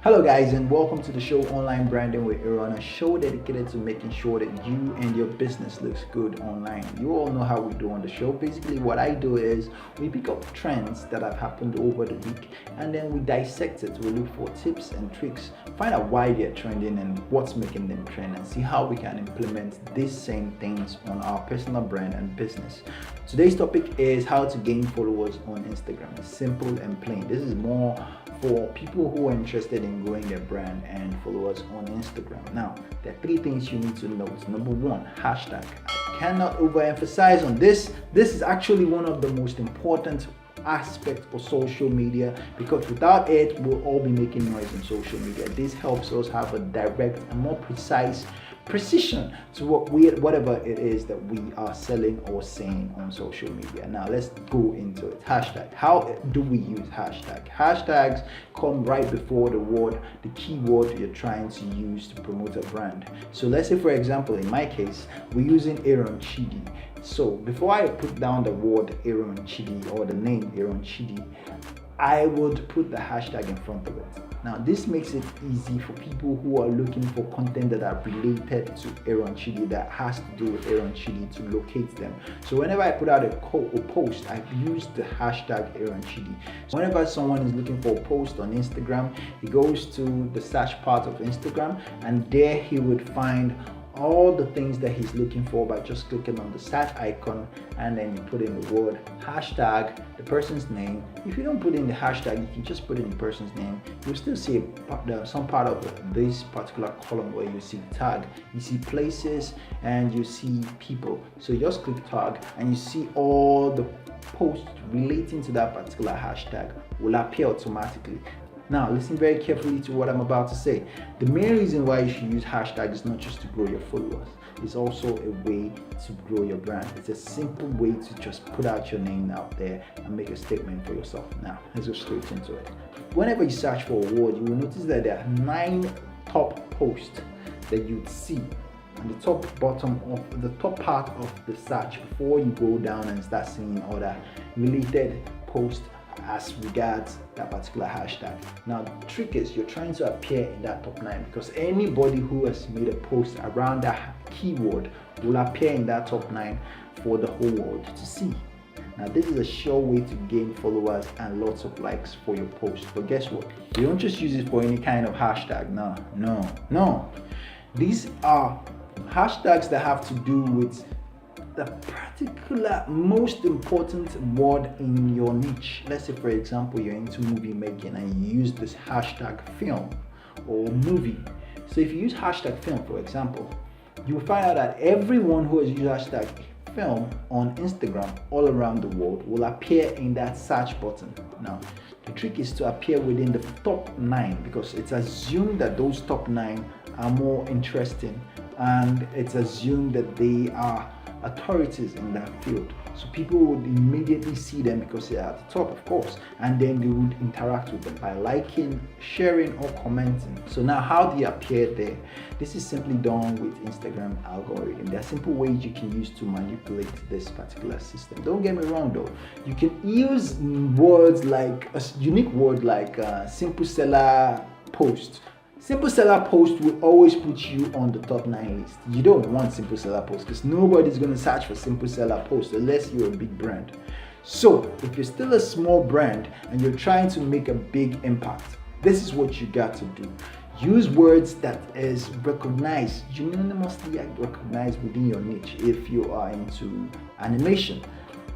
Hello guys, and welcome to the show Online Branding with Aaron, a show dedicated to making sure that you and your business looks good online. You all know how we do on the show. Basically what I do is we pick up trends that have happened over the week and then we dissect it. We look for tips and tricks, find out why they're trending and what's making them trend, and see how we can implement these same things on our personal brand and business. Today's topic is how to gain followers on Instagram. It's simple and plain. This is more for people who are interested in growing their brand and followers on Instagram. Now, there are three things you need to note. Number one, hashtag. I cannot overemphasize on this. This is actually one of the most important aspects for social media, because without it, we'll all be making noise on social media. This helps us have a direct and more precise precision to whatever it is that we are selling or saying on social media. Now let's go into it. Hashtag. How do we use hashtag? Hashtags come right before the keyword you're trying to use to promote a brand. So let's say, for example, in my case, we're using Aaron Chidi. So before I put down the word Aaron Chidi or the name Aaron Chidi, I would put the hashtag in front of it. Now this makes it easy for people who are looking for content that are related to Aaron Chidi, that has to do with Aaron Chidi, to locate them. So whenever I put out a post, I've used the hashtag Aaron Chidi. So whenever someone is looking for a post on Instagram, he goes to the search part of Instagram and there he would find all the things that he's looking for by just clicking on the search icon, and then you put in the word hashtag, the person's name. If you don't put in the hashtag, you can just put in the person's name. You'll still see some part of this particular column where you see tag, you see places, and you see people. So you just click tag and you see all the posts relating to that particular hashtag will appear automatically. Now, listen very carefully to what I'm about to say. The main reason why you should use hashtag is not just to grow your followers. It's also a way to grow your brand. It's a simple way to just put out your name out there and make a statement for yourself. Now, let's go straight into it. Whenever you search for a word, you will notice that there are 9 top posts that you'd see on the top part of the search before you go down and start seeing other related posts as regards that particular hashtag. Now the trick is you're trying to appear in that top 9, because anybody who has made a post around that keyword will appear in that top 9 for the whole world to see. Now this is a sure way to gain followers and lots of likes for your post. But guess what? You don't just use it for any kind of hashtag. No. These are hashtags that have to do with the particular most important word in your niche. Let's say, for example, you're into movie making and you use this hashtag film or movie. So if you use hashtag film, for example, you will find out that everyone who has used hashtag film on Instagram all around the world will appear in that search button. Now the trick is to appear within the top 9, because it's assumed that those top 9 are more interesting, and it's assumed that they are authorities in that field. So people would immediately see them because they're at the top, of course, and then they would interact with them by liking, sharing, or commenting. So now how do you appear there? This is simply done with Instagram algorithm. There are simple ways you can use to manipulate this particular system. Don't get me wrong though, you can use words like a unique word like simple seller post. Simple seller post will always put you on the top 9 list. You don't want simple seller post because nobody's going to search for simple seller post unless you're a big brand. So if you're still a small brand and you're trying to make a big impact, this is what you got to do. Use words that is recognized, unanimously recognized within your niche. If you are into animation,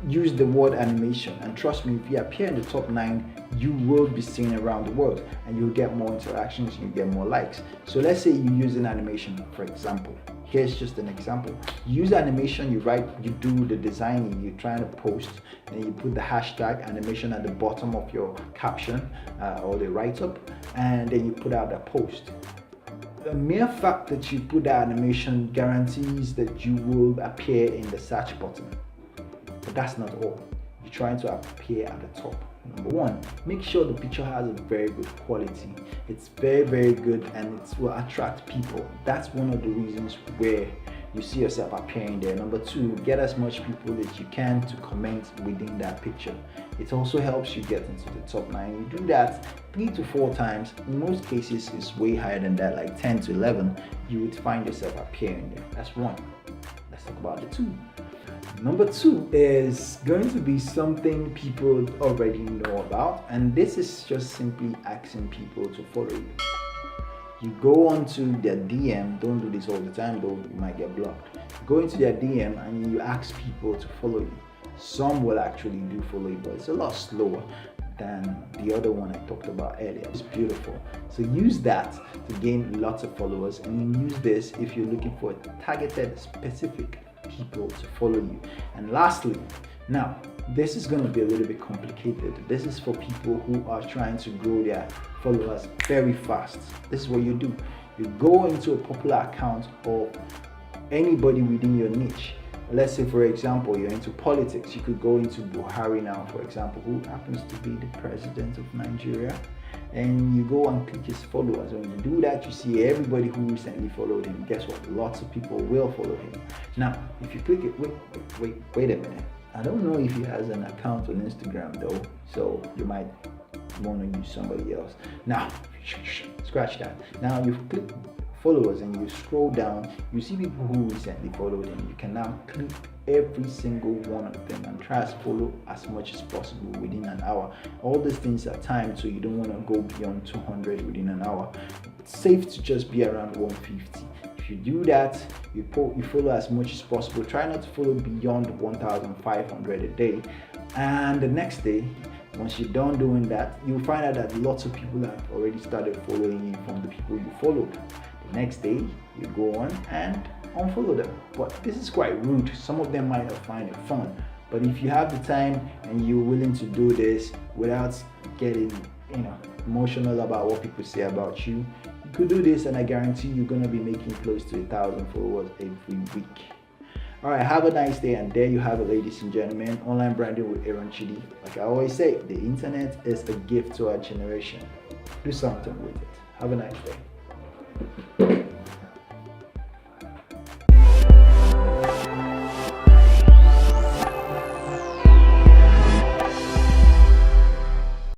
use the word animation, and trust me, if you appear in the top 9, you will be seen around the world and you'll get more interactions, you get more likes. So let's say you use an animation, for example. Here's just an example. You use animation, you do the designing, you're trying to post, and you put the hashtag animation at the bottom of your caption or the write-up, and then you put out the post. The mere fact that you put the animation guarantees that you will appear in the search button. But that's not all. You're trying to appear at the top. Number one, make sure the picture has a very good quality. It's very, very good and it will attract people. That's one of the reasons where you see yourself appearing there. Number two, get as much people that you can to comment within that picture. It also helps you get into the top 9. You do that 3 to 4 times. In most cases, it's way higher than that, like 10 to 11. You would find yourself appearing there. That's one. Let's talk about the 2. Number 2 is going to be something people already know about, and this is just simply asking people to follow you. You go onto their DM, don't do this all the time though, you might get blocked. Go into their DM and you ask people to follow you. Some will actually do follow you, but it's a lot slower than the other one I talked about earlier. It's beautiful. So use that to gain lots of followers, and you use this if you're looking for targeted, specific people to follow you. And lastly, now this is going to be a little bit complicated. This is for people who are trying to grow their followers very fast. This is what you do. You go into a popular account of anybody within your niche. Let's say, for example, you're into politics. You could go into Buhari now, for example, who happens to be the president of Nigeria, and you go and click his followers. When you do that, you see everybody who recently followed him. Guess what? Lots of people will follow him. Now, if you click it, wait a minute. I don't know if he has an account on Instagram though, so you might want to use somebody else. Now, scratch that. Now you click followers and you scroll down, you see people who recently followed him. You can now click every single one of them and try to follow as much as possible within an hour. All these things are timed, so you don't want to go beyond 200 within an hour. It's safe to just be around 150. If you do that, you follow as much as possible. Try not to follow beyond 1,500 a day. And the next day, once you're done doing that, you'll find out that lots of people have already started following you from the people you followed. The next day, you go on and unfollow them. But this is quite rude. Some of them might not find it fun. But if you have the time and you're willing to do this without getting, emotional about what people say about you, you could do this, and I guarantee you're gonna be making close to 1,000 followers every week. All right, have a nice day, and there you have it, ladies and gentlemen. Online branding with Aaron Chidi. Like I always say, the internet is a gift to our generation. Do something with it. Have a nice day.